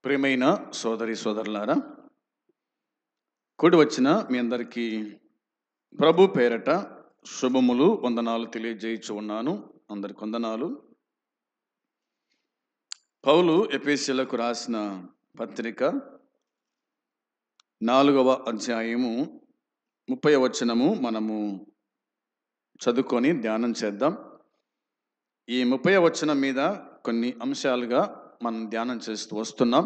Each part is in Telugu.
ప్రియమైన సోదరి సోదరులారా, కూడి వచ్చిన మీ అందరికీ ప్రభు పేరట శుభములు వందనాలు తెలియజేయచ్చు ఉన్నాను. అందరికి వందనాలు. పౌలు ఎఫెసీయులకు రాసిన పత్రిక 4వ అధ్యాయము 30వ వచనము మనము చదువుకొని ధ్యానం చేద్దాం. ఈ 30వ వచనం మీద కొన్ని అంశాలుగా మనం ధ్యానం చేస్తూ వస్తున్నాం.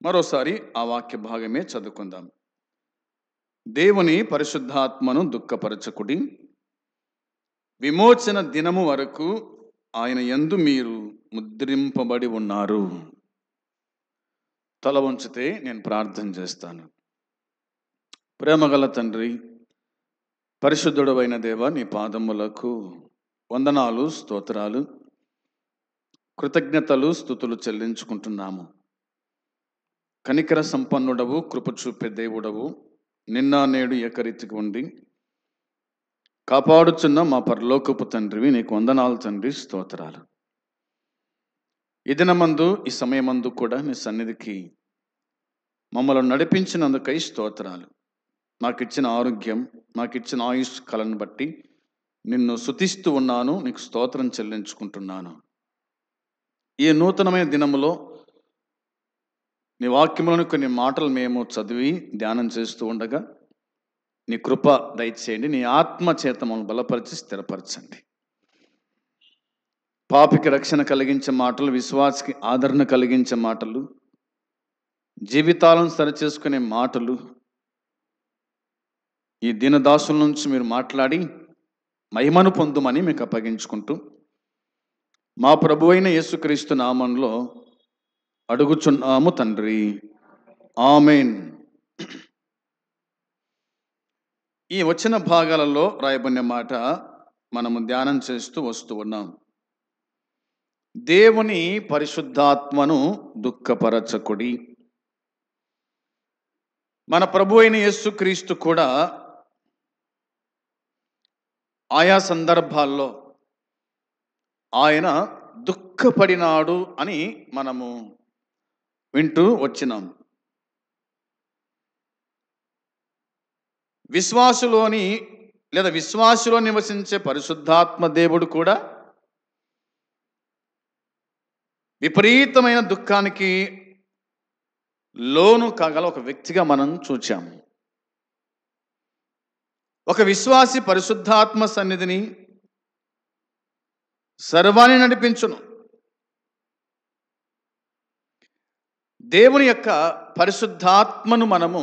మరోసారి ఆ వాక్య భాగమే చదువుకుందాం. దేవుని పరిశుద్ధాత్మను దుఃఖపరచకుడి, విమోచన దినము వరకు ఆయన యందు మీరు ముద్రింపబడి ఉన్నారు. తల వంచితే నేను ప్రార్థన చేస్తాను. ప్రేమగల తండ్రి, పరిశుద్ధుడైన దేవ, నీ పాదములకు వందనాలు, స్తోత్రాలు, కృతజ్ఞతలు, స్తుతులు చెల్లించుకుంటున్నాము. కనికర సంపన్నుడవు, కృప చూపే దేవుడవు, నిన్న నేడు ఏకరీతిగా ఉండి కాపాడుచున్న మా పరలోకపు తండ్రివి, నీకు వందనాలు తండ్రి, స్తోత్రాలు. ఈ దినమందు, ఈ సమయమందు కూడా నీ సన్నిధికి మమ్మల్ని నడిపించినందుకై స్తోత్రాలు. మాకిచ్చిన ఆరోగ్యం, మాకిచ్చిన ఆయుష్ కళను బట్టి నిన్ను స్తుతిస్తూ ఉన్నాను, నీకు స్తోత్రం చెల్లించుకుంటున్నాను. ఈ నూతనమైన దినములో నీ వాక్యములను కొన్ని మాటలు మేము చదివి ధ్యానం చేస్తూ ఉండగా నీ కృప దయచేయండి. నీ ఆత్మ చేత మమ్మల్ని బలపరిచి స్థిరపరచండి. పాపికి రక్షణ కలిగించే మాటలు, విశ్వాసకి ఆదరణ కలిగించే మాటలు, జీవితాలను సరిచేసుకునే మాటలు ఈ దీనదాసుల నుంచి మీరు మాట్లాడి మహిమను పొందుమని మీకు అప్పగించుకుంటూ మా ప్రభు అయిన యేసుక్రీస్తు నామంలో అడుగుచున్నాము తండ్రి, ఆమేన్. ఈ వచ్చిన భాగాలలో రాయబడిన మాట మనము ధ్యానం చేస్తూ వస్తూ ఉన్నాం. దేవుని పరిశుద్ధాత్మను దుఃఖపరచకుడి. మన ప్రభు అయిన యేసుక్రీస్తు కూడా ఆయా సందర్భాల్లో ఆయన దుఃఖపడినాడు అని మనము వింటూ వచ్చినాం. విశ్వాసులో నివసించే పరిశుద్ధాత్మ దేవుడు కూడా విపరీతమైన దుఃఖానికి లోను కాగల ఒక వ్యక్తిగా మనం చూచాము. ఒక విశ్వాసి పరిశుద్ధాత్మ సన్నిధిని సర్వాన్ని నడిపించును. దేవుని యొక్క పరిశుద్ధాత్మను మనము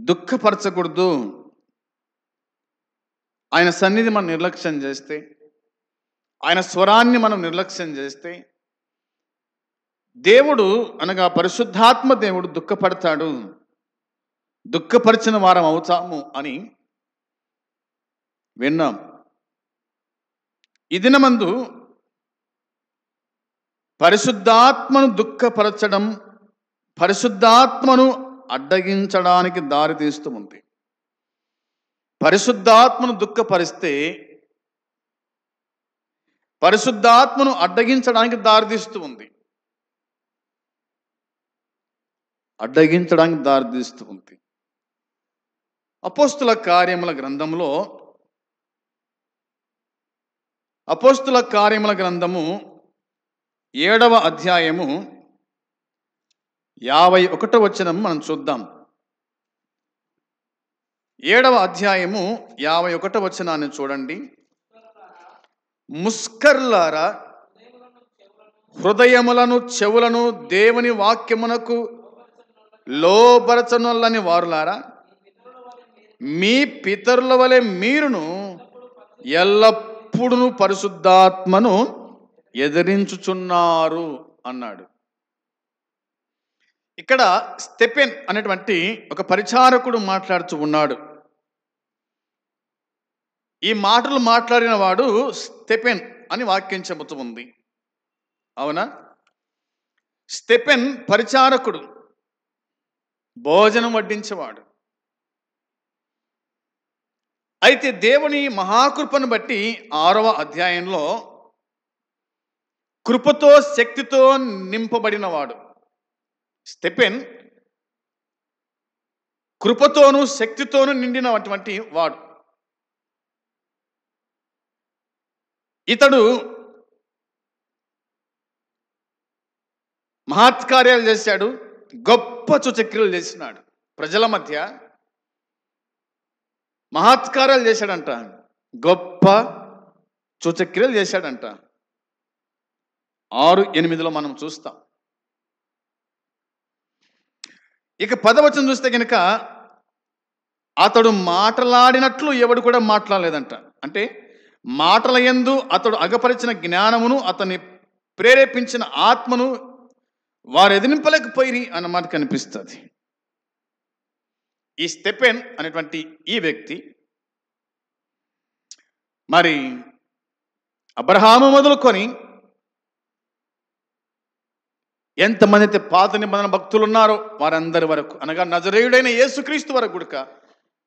దుఃఖపరచకూడదు. ఆయన సన్నిధి మనం నిర్లక్ష్యం చేస్తే, ఆయన స్వరాన్ని మనం నిర్లక్ష్యం చేస్తే, దేవుడు అనగా పరిశుద్ధాత్మ దేవుడు దుఃఖపడతాడు, దుఃఖపరిచిన వారం అవుతాము అని విన్నాం. ఈ దినమందు పరిశుద్ధాత్మను దుఃఖపరచడం పరిశుద్ధాత్మను అడ్డగించడానికి దారి తీస్తూ ఉంది. పరిశుద్ధాత్మను దుఃఖపరిస్తే పరిశుద్ధాత్మను అడ్డగించడానికి దారితీస్తూ ఉంది. అడ్డగించడానికి దారితీస్తూ ఉంది. అపోస్తుల కార్యముల గ్రంథము 7వ అధ్యాయము 51వ వచనం మనం చూద్దాం. 7వ అధ్యాయము 51వ వచనాన్ని చూడండి. ముస్కర్లారా, హృదయములను చెవులను దేవుని వాక్యమునకు లోబరచనొల్లని వారులారా, మీ పితరుల వలె మీరును ఎల్లప్పుడూ పరిశుద్ధాత్మను ఎదిరించుచున్నారు అన్నాడు. ఇక్కడ స్టెఫెన్ అనేటువంటి ఒక పరిచారకుడు మాట్లాడుతూ ఉన్నాడు. ఈ మాటలు మాట్లాడిన వాడు స్టెఫెన్ అని వాక్యం చెబుతూ ఉంది. అవునా? స్టెఫెన్ పరిచారకుడు, భోజనం వడ్డించేవాడు. అయితే దేవుని మహాకృపను బట్టి 6వ అధ్యాయంలో కృపతో శక్తితో నింపబడినవాడు. స్టెఫెన్ కృపతోనూ శక్తితోనూ నిండినటువంటి వాడు. ఇతడు మహత్కార్యాలు చేశాడు, గొప్ప సూచక్రియలు చేసినాడు. ప్రజల మధ్య మహత్కార్యాలు చేశాడంట, గొప్ప సూచక్రియలు చేశాడంట. 6:8 మనం చూస్తాం. ఇక 10వ వచనం చూస్తే కనుక అతడు మాట్లాడినట్లు ఎవడు కూడా మాట్లాడలేదంట. అంటే మాటల యందు అతడు అగపరిచిన జ్ఞానమును, అతన్ని ప్రేరేపించిన ఆత్మను వారు ఎదిరింపలేకపోయి అన్నమాట కనిపిస్తుంది. ఈ స్టెఫెన్ అనేటువంటి ఈ వ్యక్తి మరి అబ్రహాము మొదలుకొని ఎంతమంది అయితే పాత నిబంధన భక్తులు ఉన్నారో వారందరి వరకు, అనగా నజరేయుడైన యేసుక్రీస్తు వరకు కూడా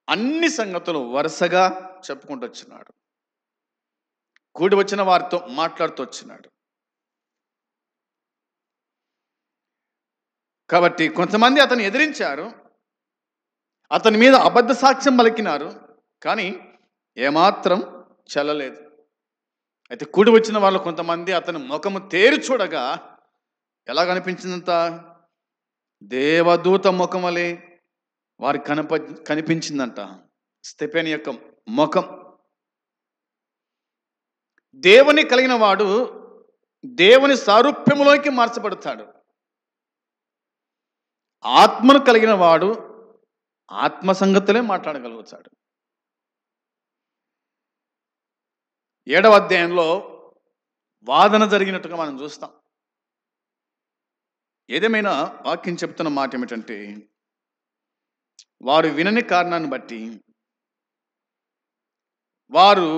అన్ని సంగతులు వరుసగా చెప్పుకుంటూ వచ్చినాడు. కూడి వచ్చిన వారితో మాట్లాడుతూ వచ్చినాడు. కాబట్టి కొంతమంది అతన్ని ఎదిరించారు, అతని మీద అబద్ధ సాక్ష్యం పలికినారు, కానీ ఏమాత్రం చెల్లలేదు. అయితే కూడి వచ్చిన వాళ్ళు కొంతమంది అతని ముఖము తేరి చూడగా ఎలా కనిపించిందంత? దేవదూత ముఖమలే వారికి కనిపించిందంట స్టెఫెన్ యొక్క ముఖం. దేవుని కలిగిన వాడు దేవుని సారూప్యములోకి మార్చబడతాడు. ఆత్మను కలిగిన వాడు ఆత్మ సంగతులే మాట్లాడగలుగుతాడు. 7వ అధ్యాయంలో వాదన జరిగినట్టుగా మనం చూస్తాం. ఏదేమైనా వాక్యం చెప్తున్న మాట ఏమిటంటే, వారు వినని కారణాన్ని బట్టి, వారు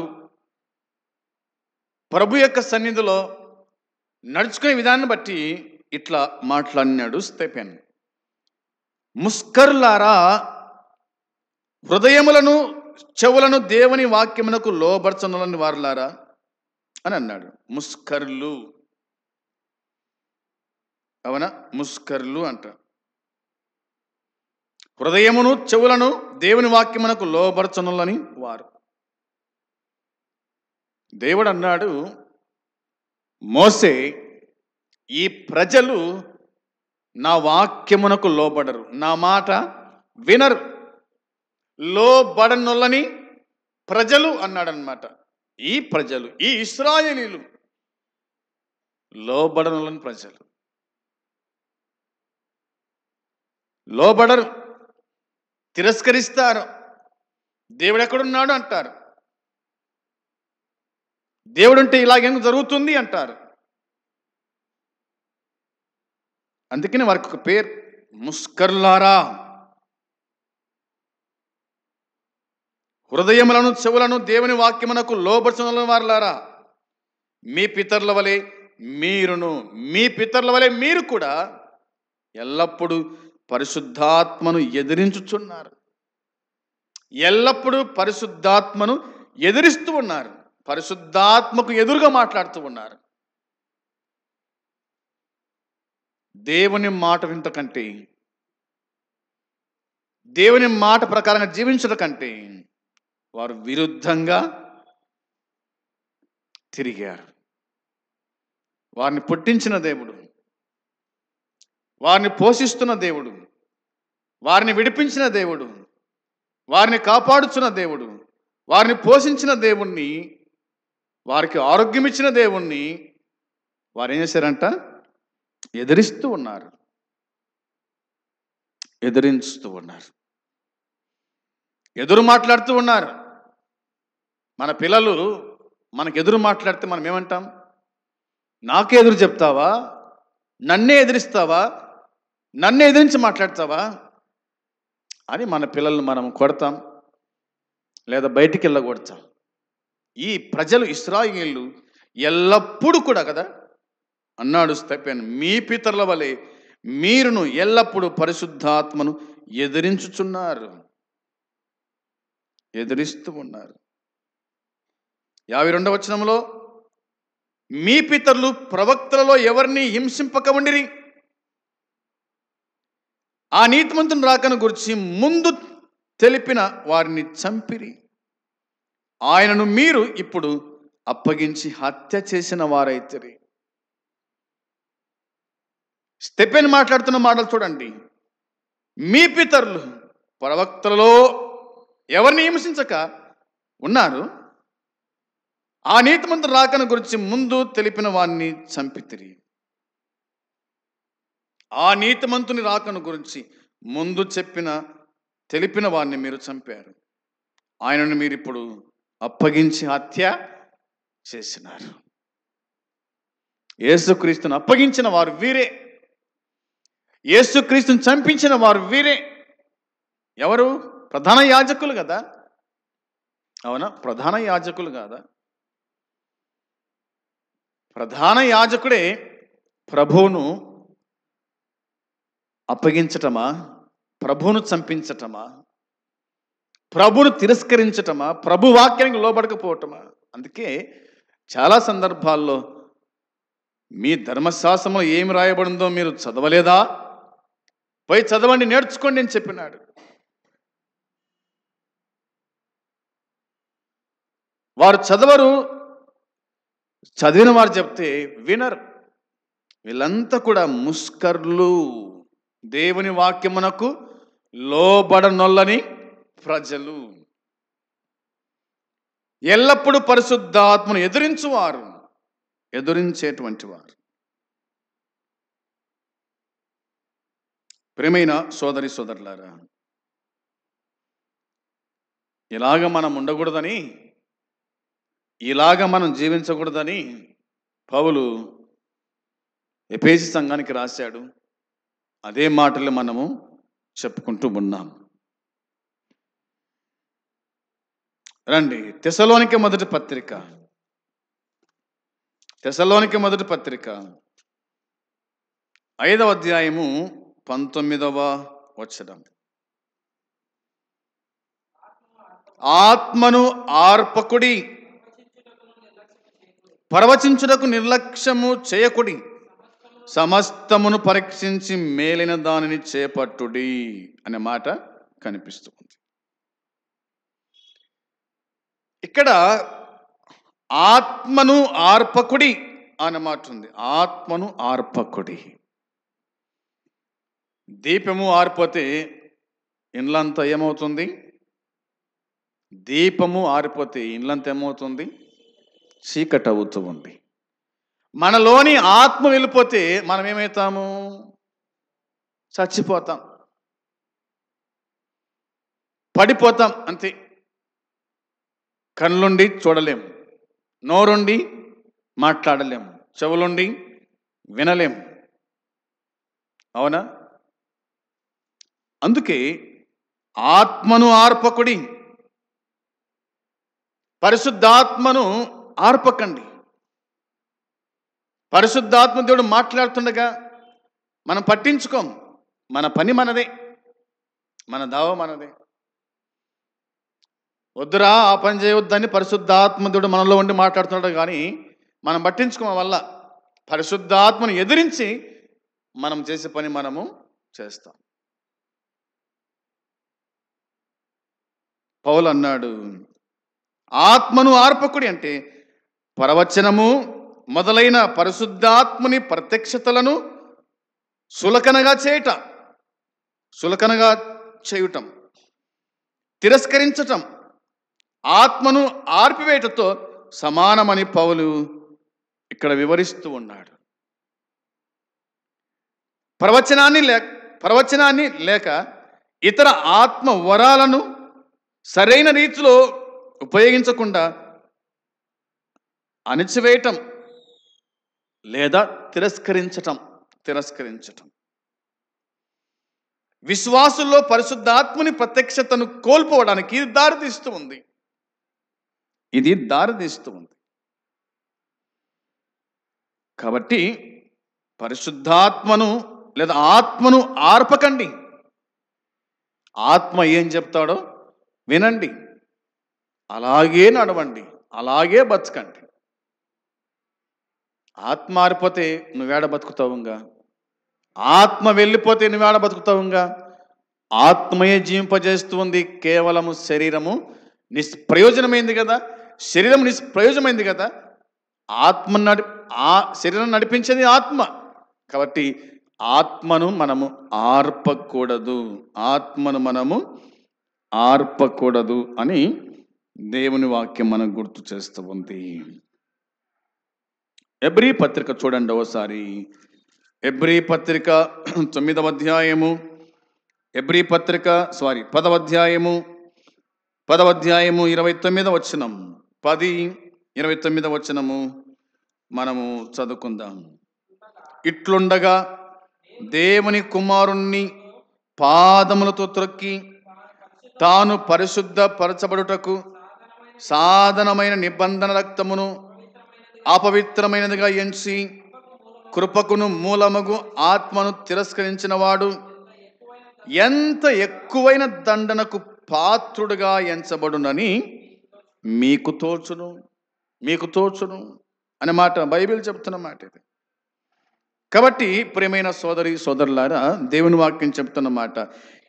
ప్రభు యొక్క సన్నిధిలో నడుచుకునే విధానాన్ని బట్టి ఇట్లా మాట్లాడినాడు స్టెఫెన్. ముస్కరులారా, హృదయములను చెవులను దేవుని వాక్యమునకు లోబర్చనులని వారులారా అని అన్నాడు. ముస్కర్లు, అవునా? ముస్కర్లు అంట. హృదయమును చెవులను దేవుని వాక్యమునకు లోబర్చనులని వారు. దేవుడు అన్నాడు, మోసే, ఈ ప్రజలు నా వాక్యమునకు లోబడరు, నా మాట వినరు, లోబడనులని ప్రజలు అన్నాడనమాట. ఈ ప్రజలు, ఈ ఇశ్రాయేలీలు లోబడనులని ప్రజలు. లోబడరు, తిరస్కరిస్తారు, దేవుడు ఎక్కడున్నాడు అంటారు, దేవుడుంటే ఇలాగేం జరుగుతుంది అంటారు. అందుకని వారికి ఒక పేరు, ముస్కర్లారా. హృదయములను చెవులను దేవుని వాక్యమునకు లోబర్చున వారులారా, మీ పితరుల వలె మీరును, మీ పితరుల వలె మీరు కూడా ఎల్లప్పుడూ పరిశుద్ధాత్మను ఎదిరించుచున్నారు. ఎల్లప్పుడూ పరిశుద్ధాత్మను ఎదిరిస్తూ ఉన్నారు, పరిశుద్ధాత్మకు ఎదురుగా మాట్లాడుతూ ఉన్నారు. దేవుని మాట వింట కంటే, దేవుని మాట ప్రకారంగా జీవించడం కంటే వారు విరుద్ధంగా తిరిగారు. వారిని పుట్టించిన దేవుడు, వారిని పోషిస్తున్న దేవుడు, వారిని విడిపించిన దేవుడు, వారిని కాపాడుచున్న దేవుడు, వారిని పోషించిన దేవుణ్ణి, వారికి ఆరోగ్యం ఇచ్చిన దేవుణ్ణి వారు ఏం చేశారంట? ఎదిరిస్తూ ఉన్నారు, ఎదిరిస్తూ ఉన్నారు, ఎదురు మాట్లాడుతూ ఉన్నారు. మన పిల్లలు మనకు ఎదురు మాట్లాడితే మనం ఏమంటాం? నాకే ఎదురు చెప్తావా, నన్నే ఎదిరిస్తావా, నన్నే ఎదిరించి మాట్లాడతావా అని మన పిల్లల్ని మనం కొడతాం, లేదా బయటికి వెళ్ళగొడతాం. ఈ ప్రజలు ఇశ్రాయేలు ఎల్లప్పుడూ కూడా కదా అన్నాడు స్టెఫెన్, మీ పితరుల వలె మీరును ఎల్లప్పుడూ పరిశుద్ధాత్మను ఎదిరించుచున్నారు, ఎదిరిస్తూ ఉన్నారు. 52వ వచనంలో మీ పితరులు ప్రవక్తలలో ఎవరిని హింసింపక ఉండిరి. ఆ నీతిమంతుని రాకను గురించి ముందు తెలిపిన వారిని చంపిరి. ఆయనను మీరు ఇప్పుడు అప్పగించి హత్య చేసిన వారైతే. స్టెఫెన్ మాట్లాడుతున్న మాటలు చూడండి. మీ పితరులు ప్రవక్తలలో ఎవరిని హింసించక ఉన్నారు. ఆ నీతిమంతుని రాకను గురించి ముందు తెలిపిన వారిని చంపితిరి. ఆ నీతిమంతుని రాకను గురించి ముందు తెలిపిన వారిని మీరు చంపారు. ఆయనను మీరు ఇప్పుడు అప్పగించి హత్య చేసినారు. యేసుక్రీస్తును అప్పగించిన వారు వీరే. యేసుక్రీస్తును చంపించిన వారు వీరే. ఎవరు? ప్రధాన యాజకులు కదా. అవునా? ప్రధాన యాజకులు కాదా? ప్రధాన యాజకుడే ప్రభువును అప్పగించటమా, ప్రభువును చంపించటమా, ప్రభువును తిరస్కరించటమా, ప్రభు వాక్యానికి లోబడకపోవటమా? అందుకే చాలా సందర్భాల్లో మీ ధర్మశాస్త్రంలో ఏమి రాయబడిందో మీరు చదవలేదా? పోయి చదవండి, నేర్చుకోండి అని చెప్పినాడు. వారు చదవరు. చదివిన వారు చెప్తే వినరు. వీళ్ళంతా కూడా ముష్కర్లు, దేవుని వాక్యమునకు లోబడనొల్లని ప్రజలు, ఎల్లప్పుడూ పరిశుద్ధాత్మను ఎదురించేటువంటి వారు. ప్రియమైన సోదరి సోదరులారా, ఇలాగ మనం ఉండకూడదని, ఇలాగ మనం జీవించకూడదని పౌలు ఎఫెసీ సంఘానికి రాశాడు. అదే మాటలు మనము చెప్పుకుంటూ ఉన్నాం. రండి, తెస్సలోనికే మొదటి పత్రిక 5వ అధ్యాయము 19వ వచనం. ఆత్మను ఆర్పకుడి, ప్రవచించుటకు నిర్లక్ష్యము చేయకుడి, సమస్తమును పరీక్షించి మేలైన దానిని చేపట్టుడి అనే మాట కనిపిస్తుంది. ఇక్కడ ఆత్మను ఆర్పకుడి అనే మాట ఉంది. ఆత్మను ఆర్పకుడి. దీపము ఆరిపోతే ఇండ్లంతా ఏమవుతుంది? దీపము ఆరిపోతే ఇండ్లంతా ఏమవుతుంది? చీకటి అవుతూ ఉంది. మనలోని ఆత్మ వెళ్ళిపోతే మనం ఏమవుతాము? చచ్చిపోతాం, పడిపోతాం అంతే. కళ్ళుండి చూడలేం, నోరుండి మాట్లాడలేం, చెవులుండి వినలేం. అవునా? అందుకే ఆత్మను ఆర్పకుడి, పరిశుద్ధాత్మను ఆర్పకండి. పరిశుద్ధాత్మ దేవుడు మాట్లాడుతుండగా మనం పట్టించుకోం. మన పని మనదే, మన దావ మనదే. వద్దురా ఆ పని చేయవద్దని పరిశుద్ధాత్మ దేవుడు మనలో ఉండి మాట్లాడుతున్నాడు, కానీ మనం పట్టించుకోం. వల్ల పరిశుద్ధాత్మను ఎదిరించి మనం చేసే పని మనము చేస్తాం. పౌలు అన్నాడు, ఆత్మను ఆర్పకుడి అంటే ప్రవచనము మొదలైన పరిశుద్ధాత్మని ప్రత్యక్షతలను సులకనగా చేయుటం, తిరస్కరించటం ఆత్మను ఆర్పివేయటతో సమానమని పౌలు ఇక్కడ వివరిస్తూ ఉన్నాడు. ప్రవచనాన్ని లేక ఇతర ఆత్మ వరాలను సరైన రీతిలో ఉపయోగించకుండా అణిచివేయటం లేదా తిరస్కరించటం విశ్వాసుల్లో పరిశుద్ధాత్మని ప్రత్యక్షతను కోల్పోవడానికి ఇది దారితీస్తూ ఉంది. కాబట్టి పరిశుద్ధాత్మను లేదా ఆత్మను ఆర్పకండి. ఆత్మ ఏం చెప్తాడో వినండి, అలాగే నడవండి, అలాగే బతకండి. ఆత్మ మారిపోతే నువ్వేడ బతుకుతావుగా? ఆత్మ వెళ్ళిపోతే నువ్వేడ బతుకుతావుగా? ఆత్మయే జీవింపజేస్తూ ఉంది. కేవలము శరీరము నిష్ప్రయోజనమైంది కదా. శరీరం నిష్ప్రయోజనమైంది కదా. ఆత్మ ఆ శరీరం నడిపించేది ఆత్మ. కాబట్టి ఆత్మను మనము ఆర్పకూడదు. ఆత్మను మనము ఆర్పకూడదు అని దేవుని వాక్యం మనకు గుర్తు చేస్తూ ఉంది. ఎబ్రీ పత్రిక చూడండి ఒకసారి. ఎబ్రీ పత్రిక 9వ అధ్యాయము, ఎబ్రీ పత్రిక 10వ అధ్యాయము 29వ వచనం, 10:29వ వచనము మనము చదువుకుందాం. ఇట్లుండగా దేవుని కుమారుణ్ణి పాదములతో త్రొక్కి తాను పరిశుద్ధ పరచబడుటకు సాధనమైన నిబంధన రక్తమును అపవిత్రమైనదిగా ఎంచి కృపకును మూలముగు ఆత్మను తిరస్కరించిన వాడు ఎంత ఎక్కువైన దండనకు పాత్రుడుగా ఎంచబడునని మీకు తోచును అనే మాట బైబిల్ చెప్తున్న మాట ఇది. కాబట్టి ప్రియమైన సోదరి సోదరులారా, దేవుని వాక్యం చెప్తున్న మాట,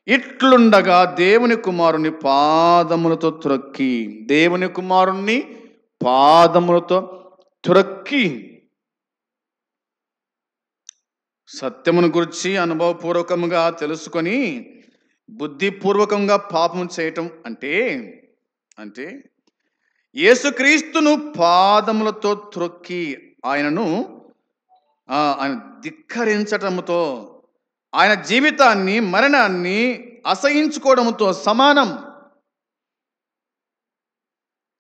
ఇట్లుండగా దేవుని కుమారుని పాదములతో త్రొక్కి, దేవుని కుమారుణ్ణి పాదములతో త్రొక్కి, సత్యమును గురించి అనుభవపూర్వకంగా తెలుసుకొని బుద్ధిపూర్వకంగా పాపం చేయటం అంటే యేసుక్రీస్తును పాదములతో త్రొక్కి ఆయన ధిక్కరించటముతో, ఆయన జీవితాన్ని మరణాన్ని అసహించుకోవడంతో సమానం.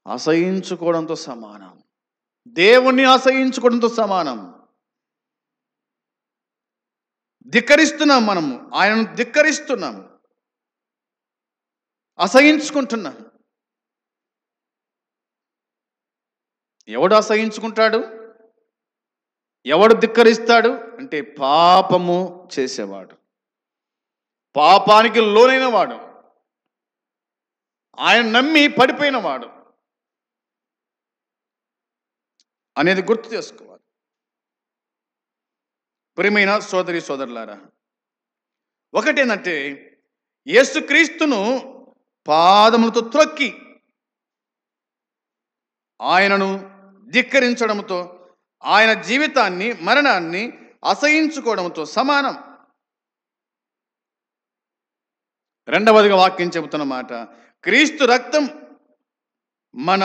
అసహించుకోవడంతో సమానం. దేవుణ్ణి అసహించుకోవడంతో సమానం. ధిక్కరిస్తున్నాం, మనము ఆయనను ధిక్కరిస్తున్నాం, అసహించుకుంటున్నాం. ఎవడు అసహించుకుంటాడు? ఎవడు ధిక్కరిస్తాడు అంటే పాపము చేసేవాడు, పాపానికి లోనైన వాడు, ఆయన నమ్మి పడిపోయిన వాడు అనేది గుర్తు చేసుకోవాలి. ప్రియమైన సోదరి సోదరులారా, ఒకటేంటంటే యేసుక్రీస్తును పాదములతో త్రొక్కి ఆయనను ధిక్కరించడంతో, ఆయన జీవితాన్ని మరణాన్ని అసహించుకోవడంతో సమానం. రెండవదిగా వాక్యం చెబుతున్న మాట, క్రీస్తు రక్తం మన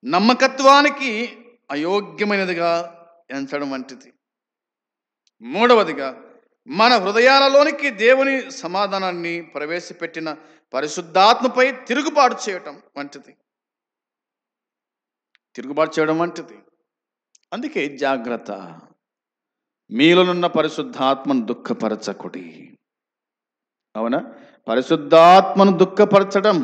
నమ్మకత్వానికి అయోగ్యమైనదిగా ఎంచడం వంటిది. మూడవదిగా మన హృదయాలలోనికి దేవుని సమాధానాన్ని ప్రవేశపెట్టిన పరిశుద్ధాత్మపై తిరుగుబాటు చేయడం వంటిది. అందుకే జాగ్రత్త, మీలోనున్న పరిశుద్ధాత్మను దుఃఖపరచకుడి. అవునా? పరిశుద్ధాత్మను దుఃఖపరచడం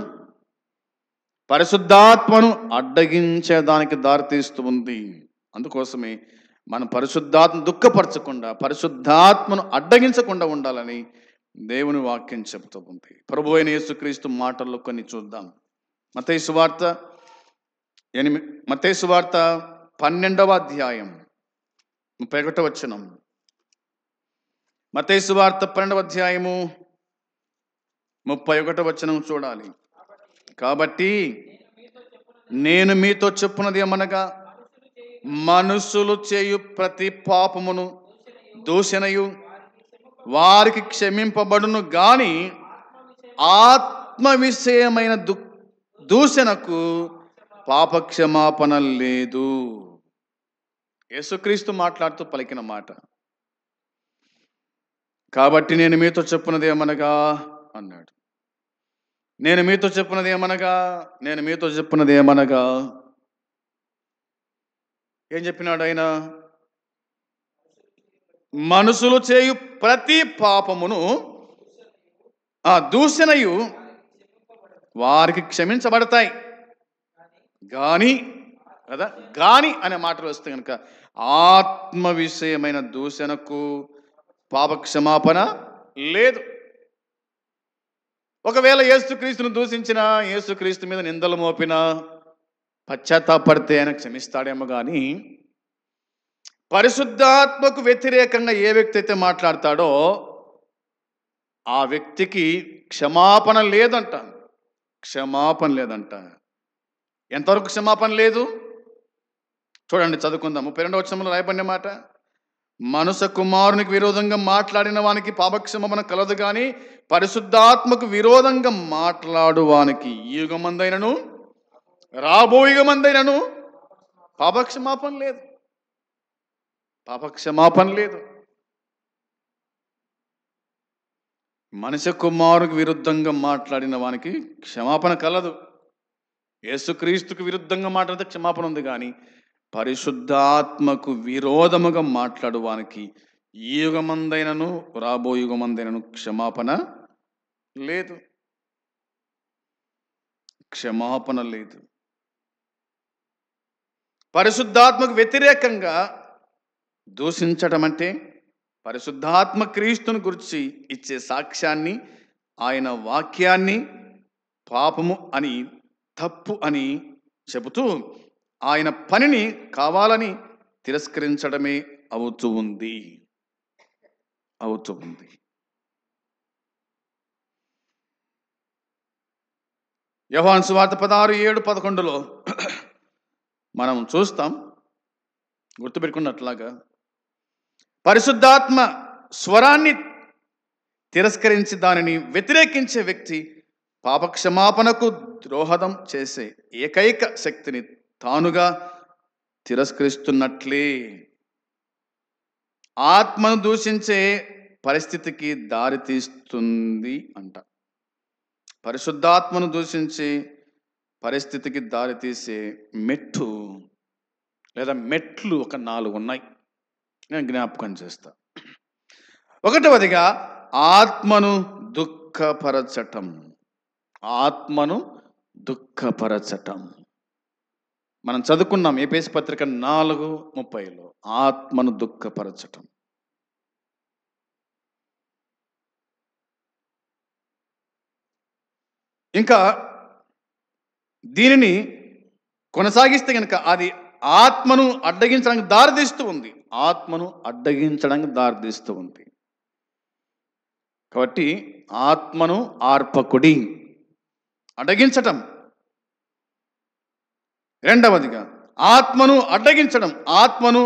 పరిశుద్ధాత్మను అడ్డగించేదానికి దారితీస్తూ ఉంది. అందుకోసమే మనం పరిశుద్ధాత్మ దుఃఖపరచకుండా, పరిశుద్ధాత్మను అడ్డగించకుండా ఉండాలని దేవుని వాక్యం చెబుతూ ఉంది. ప్రభువైన యేసుక్రీస్తు మాటల్లో కొన్ని చూద్దాం. మత్తయి సువార్త 12వ అధ్యాయం 31వ వచనం. మత్తయి సువార్త 12వ అధ్యాయము 31వ వచనం చూడాలి. కాబట్టి నేను మీతో చెప్పున్నది ఏమనగా, మనుషులు చేయు ప్రతి పాపమును దూషణయు వారికి క్షమింపబడును గాని ఆత్మ విషయమైన దూషణకు పాపక్షమాపణ లేదు. యేసుక్రీస్తు మాట్లాడుతూ పలికిన మాట. కాబట్టి నేను మీతో చెప్పున్నది ఏమనగా అన్నాడు. నేను మీతో చెప్పున్నది ఏమనగా ఏం చెప్పినాడు ఆయన? మనుషులు చేయు ప్రతి పాపమును దూషణయు వారికి క్షమించబడతాయి గాని అనే మాటలు వస్తే కనుక ఆత్మ విషయమైన దూషణకు పాపక్షమాపణ లేదు. ఒకవేళ యేసుక్రీస్తును దూషించిన, యేసుక్రీస్తు మీద నిందలు మోపిన, పశ్చాత్తాపడితే ఆయన క్షమిస్తాడేమో కానీ పరిశుద్ధాత్మకు వ్యతిరేకంగా ఏ వ్యక్తి అయితే మాట్లాడతాడో ఆ వ్యక్తికి క్షమాపణ లేదంట. క్షమాపణ లేదంట. ఎంతవరకు క్షమాపణ లేదు? చూడండి, చదువుకుందాం. 32వ వచనంలో రాయబడిన మాట, మనుష్య కుమారునికి విరోధంగా మాట్లాడిన వానికి పాపక్షమాపణ కలదు గాని పరిశుద్ధాత్మకు విరోధంగా మాట్లాడు వానికి ఈ యుగమందైనను రాబో యుగమందైనను పాపక్షమాపణ లేదు. పాపక్షమాపణ లేదు. మనుష్య కుమారునికి విరుద్ధంగా మాట్లాడిన వానికి క్షమాపణ కలదు. యేసుక్రీస్తుకు విరుద్ధంగా మాట్లాడితే క్షమాపణ ఉంది, కానీ పరిశుద్ధాత్మకు విరోధముగా మాట్లాడు వానికి ఈ యుగమందైనను రాబో యుగమందైనను క్షమాపణ లేదు. క్షమాపణ లేదు. పరిశుద్ధాత్మకు వ్యతిరేకంగా దూషించటం అంటే పరిశుద్ధాత్మ క్రీస్తుని గురించి ఇచ్చే సాక్ష్యాన్ని, ఆయన వాక్యాన్ని పాపము అని, తప్పు అని చెబుతూ ఆయన పనిని కావాలని తిరస్కరించడమే అవుతూ ఉంది. యోహాను సువార్త 16:7-11లో మనం చూస్తాం. గుర్తుపెట్టుకున్నట్లాగా పరిశుద్ధాత్మ స్వరాన్ని తిరస్కరించి దానిని వ్యతిరేకించే వ్యక్తి పాపక్షమాపణకు ద్రోహదం చేసే ఏకైక శక్తిని తానుగా తిరస్కరిస్తున్నట్లే ఆత్మను దూషించే పరిస్థితికి దారితీస్తుంది అంట. పరిశుద్ధాత్మను దూషించే పరిస్థితికి దారితీసే మెట్టు లేదా మెట్లు ఒక 4 ఉన్నాయి. నేను జ్ఞాపకం చేస్తా. 1వదిగా ఆత్మను దుఃఖపరచటం. ఆత్మను దుఃఖపరచటం మనం చదువుకున్నాం ఎఫెసీ పత్రిక 4:30లో. ఆత్మను దుఃఖపరచటం. ఇంకా దీనిని కొనసాగిస్తే కనుక అది ఆత్మను అడ్డగించడానికి దారితీస్తూ ఉంది. ఆత్మను అడ్డగించడానికి దారితీస్తూ ఉంది. కాబట్టి ఆత్మను ఆర్పకుడి, అడ్డగించటం. 2వదిగా ఆత్మను అడ్డగించడం, ఆత్మను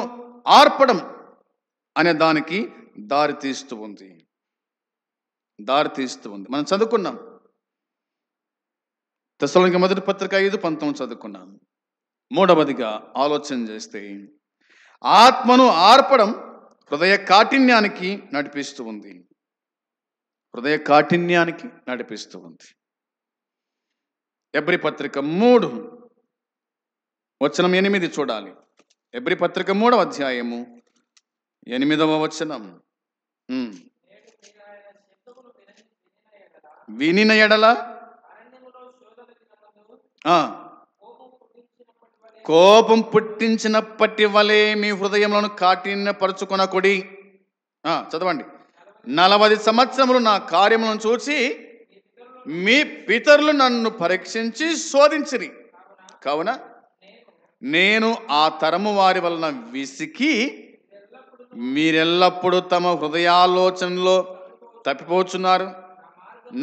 ఆర్పడం అనే దానికి దారితీస్తూ ఉంది. మనం చదువుకున్నాం. తెస్సలోనికీయులకు మొదటి పత్రిక 5:19 చదువుకున్నాం. 3వదిగా ఆలోచన చేస్తే ఆత్మను ఆర్పడం హృదయ కాఠిన్యానికి నడిపిస్తూ ఉంది. ఎబ్రీ పత్రిక 3:8 చూడాలి. ఎబ్రీ పత్రిక 3వ అధ్యాయము 8వ వచనం. వినిన ఎడల కోపం పుట్టించినప్పటి వలె మీ హృదయములను కాఠిన్యపరచుకొనకుడి. చదవండి. 40 సంవత్సరములు నా కార్యములను చూసి మీ పితరులు నన్ను పరీక్షించి శోధించిరి. కావున నేను ఆ తరము వారి వలన విసికి మీరెల్లప్పుడూ తమ హృదయాలోచనలో తప్పిపోచున్నారు,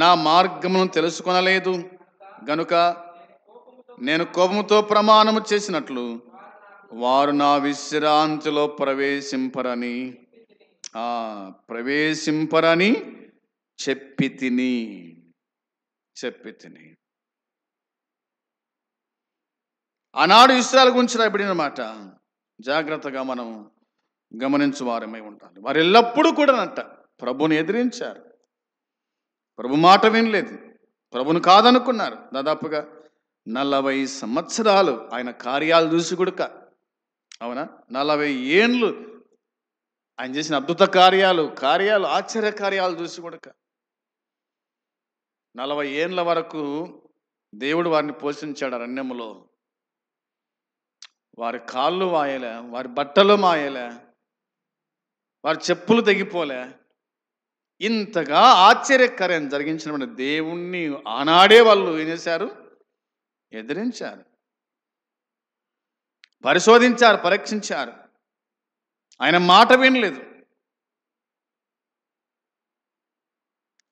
నా మార్గమును తెలుసుకొనలేదు గనుక నేను కోపముతో ప్రమాణము చేసినట్లు వారు నా విశ్రాంతిలో ప్రవేశింపరని చెప్పి తిని. ఆనాడు ఇశ్రాయేలు గురించి రాయబడిన మాట జాగ్రత్తగా మనం గమనించు వారమై ఉండాలి. వారు ఎల్లప్పుడూ కూడానంట ప్రభుని ఎదిరించారు, ప్రభు మాట వినలేదు, ప్రభుని కాదనుకున్నారు. దాదాపుగా 40 సంవత్సరాలు ఆయన కార్యాలు చూసి గుడక, అవునా, 40 ఏండ్లు ఆయన చేసిన అద్భుత కార్యాలు, ఆశ్చర్య కార్యాలు చూసి గుడక 40 ఏండ్ల వరకు దేవుడు వారిని పోషించాడు అరణ్యములో. వారి కాళ్ళు వాయలే, వారి బట్టలు మాయలే, వారి చెప్పులు తెగిపోలే. ఇంతగా ఆశ్చర్యకార్యం జరిగించిన దేవుణ్ణి ఆనాడే వాళ్ళు ఏం చేశారు? ఎదిరించారు, పరిశోధించారు, పరీక్షించారు. ఆయన మాట వినలేదు.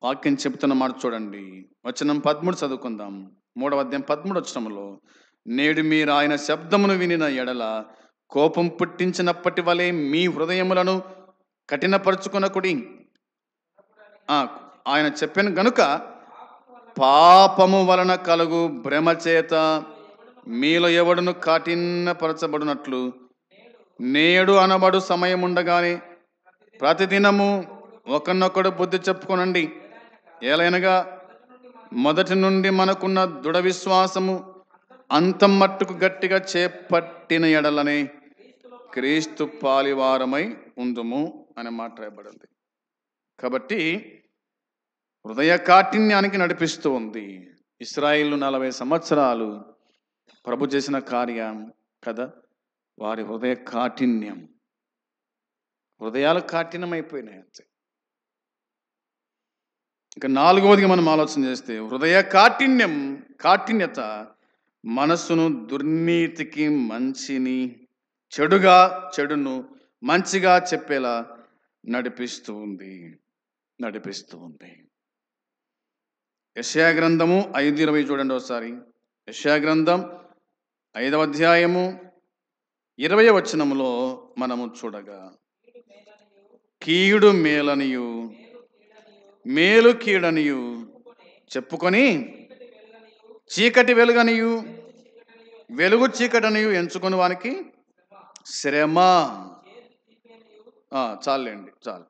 వాక్యం చెప్తున్న మాట చూడండి, వచనం 13 చదువుకుందాం. 3వ అధ్యాయం 13 వచనంలో, నేడు మీరు ఆయన శబ్దమును వినిన ఎడల కోపం పుట్టించినప్పటి వలె మీ హృదయములను కఠినపరుచుకొనకుడి. ఆయన చెప్పిన గనుక పాపము వలన కలుగు భ్రమ చేత మీలో ఎవడును కఠినపరచబడినట్లు నేడు అనబడు సమయం ఉండగానే ప్రతిదినము ఒకరినొకడు బుద్ధి చెప్పుకొనండి. ఏలైనగా మొదటి నుండి మనకున్న దృఢ విశ్వాసము అంతం మట్టుకు గట్టిగా చేపట్టిన ఎడలనే క్రీస్తు పాలివారమై ఉందుము అని మాట్లాడబడింది. కాబట్టి హృదయ కాఠిన్యానికి నడిపిస్తూ ఉంది. ఇశ్రాయేలు 40 సంవత్సరాలు ప్రభు చేసిన కార్యం కదా, వారి హృదయ కాఠిన్యం, హృదయాలు కాఠిన్యమైపోయినాయి అంతే. ఇక 4వదిగా మనం ఆలోచన చేస్తే, హృదయ కాఠిన్యత మనస్సును దుర్నీతికి, మంచిని చెడును మంచిగా చెప్పేలా నడిపిస్తూ ఉంది. యెషయా గ్రంథము 5:20 చూడండి ఒకసారి. యెషయా గ్రంథం 5వ అధ్యాయము 20వ వచనములో మనము చూడగా, కీడు మేలనియు మేలు కీడనియు చెప్పుకొని చీకటి వెలుగనియు వెలుగు చీకటనియు ఎంచుకొని వానికి శ్రమ. చాలండి, చాలు.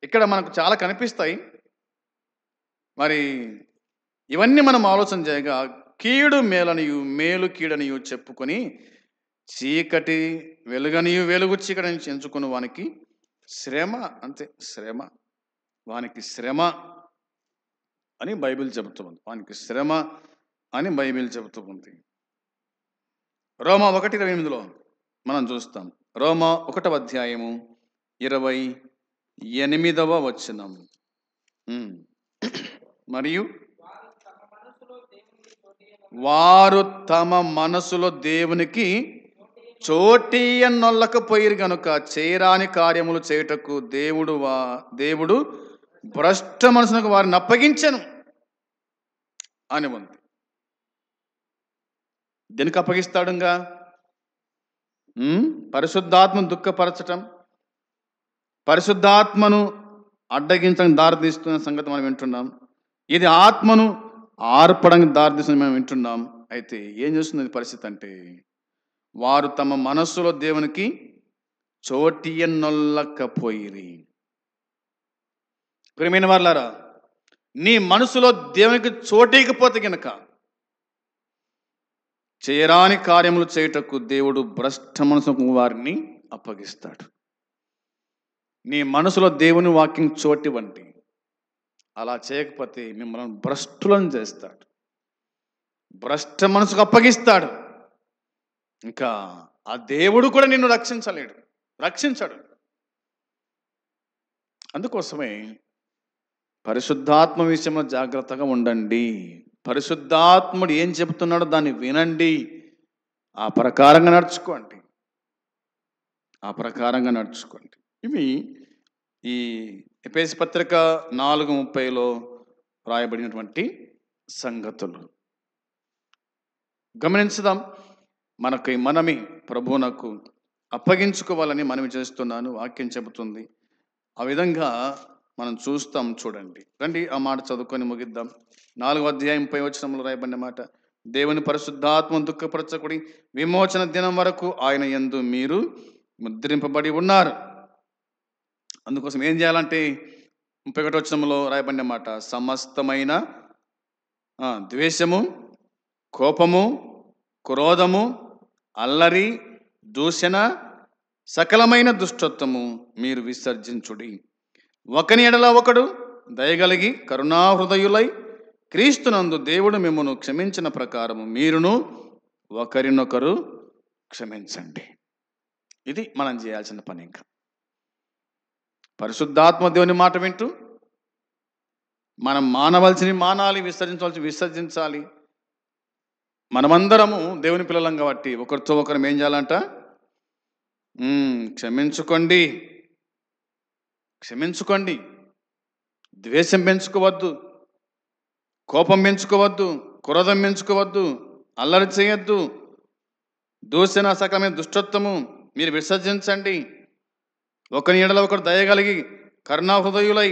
ఇక్కడ మనకు చాలా కనిపిస్తాయి. మరి ఇవన్నీ మనం ఆలోచన చేయగా, కీడు మేలనియు మేలు కీడనియు చెప్పుకొని చీకటి వెలుగనియు వెలుగు చీకటని ఎంచుకుని వానికి శ్రమ, అంతే. శ్రమ, వానికి శ్రమ అని బైబిల్ చెబుతూ ఉంది. వానికి శ్రమ అని బైబిల్ చెబుతూ ఉంది. రోమా 1:28 మనం చూస్తాం. రోమా 1వ అధ్యాయము 28వ వచనం. మరియు వారు తమ మనసులో దేవునికి చోటీయన్నొల్లకపోయిరు గనుక చేయరాని కార్యములు చేయుటకు దేవుడు భ్రష్ట మనసునకు వారిని అప్పగించెను అని ఉంది. దేనికి అప్పగిస్తాడుగా? పరిశుద్ధాత్మను దుఃఖపరచటం, పరిశుద్ధాత్మను అడ్డగించడానికి దారితీస్తున్న సంగతి మనం వింటున్నాం. ఇది ఆత్మను ఆర్పడానికి దారితీస్తున్న మనం వింటున్నాం. అయితే ఏం చేస్తుంది పరిస్థితి అంటే, వారు తమ మనస్సులో దేవునికి చోటియన్నొల్లకపోయిరి. ప్రియమైన వారులారా, నీ మనసులో దేవునికి చోటీకపోతే గనక చేయరాని కార్యములు చేయుటకు దేవుడు భ్రష్ట మనసుకు వారిని అప్పగిస్తాడు. నీ మనసులో దేవుని వాక్యం చోటివ్వండి. అలా చేయకపోతే మిమ్మల్ని భ్రష్టులను చేస్తాడు, భ్రష్ట మనసుకు అప్పగిస్తాడు. ఇంకా ఆ దేవుడు కూడా నిన్ను రక్షించాడు. అందుకోసమే పరిశుద్ధాత్మ విషయంలో జాగ్రత్తగా ఉండండి. పరిశుద్ధాత్ముడు ఏం చెబుతున్నాడో దాన్ని వినండి, ఆ ప్రకారంగా నడుచుకోండి. ఇవి ఈ ఎఫెసీ పత్రిక 4:30 రాయబడినటువంటి సంగతులు గమనించుదాం. మనమే ప్రభువునకు అప్పగించుకోవాలని మనవి చేస్తున్నాను. వాక్యం చెబుతుంది. ఆ విధంగా మనం చూస్తాం. చూడండి, రండి ఆ మాట చదువుకొని ముగిద్దాం. 4వ అధ్యాయం 30వ వచనంలో రాయబడిన మాట, దేవుని పరిశుద్ధాత్మను దుఃఖపరచకుడి, విమోచన దినం వరకు ఆయన యందు మీరు ముద్రింపబడి ఉన్నారు. అందుకోసం ఏం చేయాలంటే 31వ వచనంలో రాయబడిన మాట, సమస్తమైన ద్వేషము, కోపము, క్రోధము, అల్లరి, దూషణ, సకలమైన దుష్టత్వము మీరు విసర్జించుడి. ఒకని ఎడల ఒకడు దయగలిగి కరుణాహృదయులై క్రీస్తునందు దేవుడు మిమ్మును క్షమించిన ప్రకారము మీరును ఒకరినొకరు క్షమించండి. ఇది మనం చేయాల్సిన పని. ఇంకా పరిశుద్ధాత్మ దేవుని మాట వింటూ మనం మానవలసినవి మానాలి, విసర్జించాలి. మనమందరము దేవుని పిల్లలం కాబట్టి ఒకరితో ఒకరు ఏం చేయాలంట? క్షమించుకోండి, క్షమించుకోండి. ద్వేషం పెంచుకోవద్దు, కోపం పెంచుకోవద్దు, క్రోధం పెంచుకోవద్దు, అల్లరి చేయొద్దు, దూషణ సకలమైన దుష్టత్వము మీరు విసర్జించండి. ఒకరి ఎడల ఒకరు దయగలిగి కరుణాహృదయులై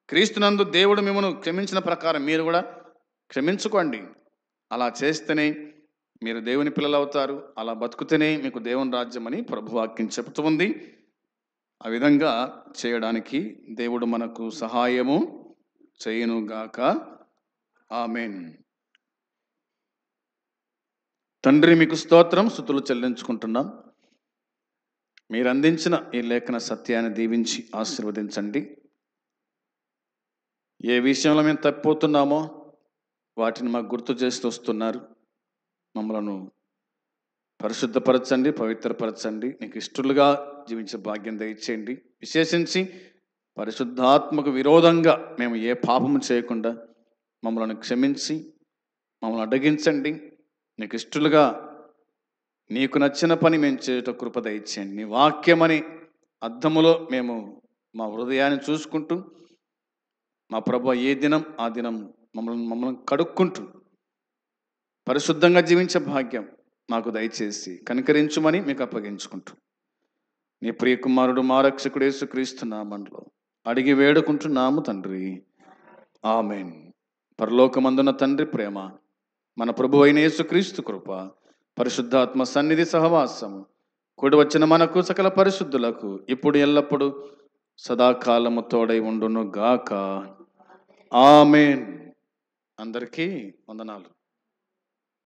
క్రీస్తునందు దేవుడు మిమ్మల్ని క్షమించిన ప్రకారం మీరు కూడా క్షమించుకోండి. అలా చేస్తేనే మీరు దేవుని పిల్లలు అవుతారు. అలా బతుకుతేనే మీకు దేవుని రాజ్యం అని ప్రభువాక్యం చెబుతూ ఉంది. ఆ విధంగా చేయడానికి దేవుడు మనకు సహాయము చేయునుగాక. ఆమేన్. తండ్రి మీకు స్తోత్రం, స్తుతులు చెల్లించుకుంటున్నాం. మీరు అందించిన ఈ లేఖన సత్యాన్ని దీవించి ఆశీర్వదించండి. ఏ విషయంలో మేము తప్పిపోతున్నామో వాటిని మాకు గుర్తు చేస్తూ వస్తున్నారు. మమ్మలను పరిశుద్ధపరచండి, పవిత్రపరచండి, నీకు ఇష్టలుగా జీవించే భాగ్యం దయచేయండి. విశేషించి పరిశుద్ధాత్మకు విరోధంగా మేము ఏ పాపము చేయకుండా మమ్మల్ని క్షమించి మమ్మల్ని అడ్డగించండి. నీకు ఇష్టలుగా నీకు నచ్చిన పని మేము చేయట కృప దయచేయండి. నీ వాక్యమని అద్దములో మేము మా హృదయాన్ని చూసుకుంటూ మా ప్రభు ఏ దినం ఆ దినం మమ్మల్ని కడుక్కుంటూ పరిశుద్ధంగా జీవించే భాగ్యం మాకు దయచేసి కనికరించుమని మీకు అప్పగించుకుంటూ నీ ప్రియ కుమారుడు మా రక్షకుడు యేసుక్రీస్తు నామములో అడిగి వేడుకుంటున్నాము తండ్రి. ఆమేన్. పరలోకమందున తండ్రి ప్రేమ, మన ప్రభు అయిన యేసుక్రీస్తు కృప, పరిశుద్ధాత్మ సన్నిధి సహవాసము కూడి వచ్చిన మనకు సకల పరిశుద్ధులకు ఇప్పుడు ఎల్లప్పుడు సదాకాలము తోడై ఉండును గాక. ఆమేన్. అందరికీ వందనాలు.